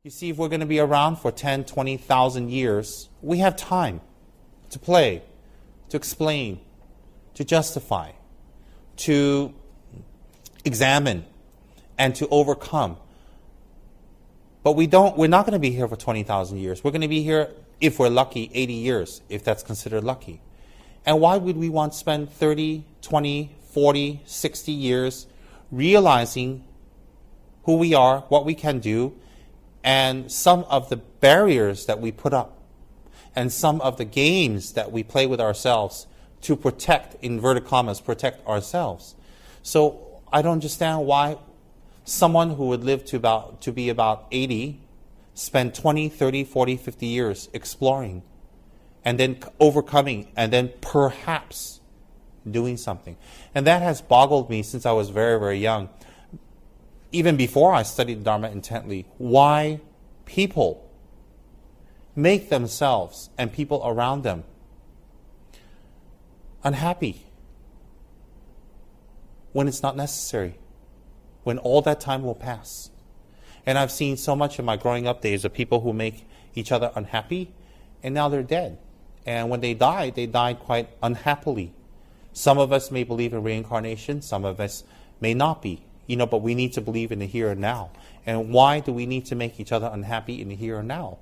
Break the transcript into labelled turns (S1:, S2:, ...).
S1: You see, if we're going to be around for 10, 20,000 years, we have time to play, to explain, to justify, to examine, and to overcome. But we're not going to be here for 20,000 years. We're going to be here, if we're lucky, 80 years, if that's considered lucky. And why would we want to spend 30, 20, 40, 60 years realizing who we are, what we can do, and some of the barriers that we put up, and some of the games that we play with ourselves to protect, inverted commas, protect ourselves? So I don't understand why someone who would live to be about 80 spend 20, 30, 40, 50 years exploring and then overcoming and then perhaps doing something. And that has boggled me since I was very, very young. Even before I studied Dharma intently, why people make themselves and people around them unhappy when it's not necessary, when all that time will pass. And I've seen so much in my growing up days of people who make each other unhappy, and now they're dead. And when they died quite unhappily. Some of us may believe in reincarnation, some of us may not be, but we need to believe in the here and now. And why do we need to make each other unhappy in the here and now?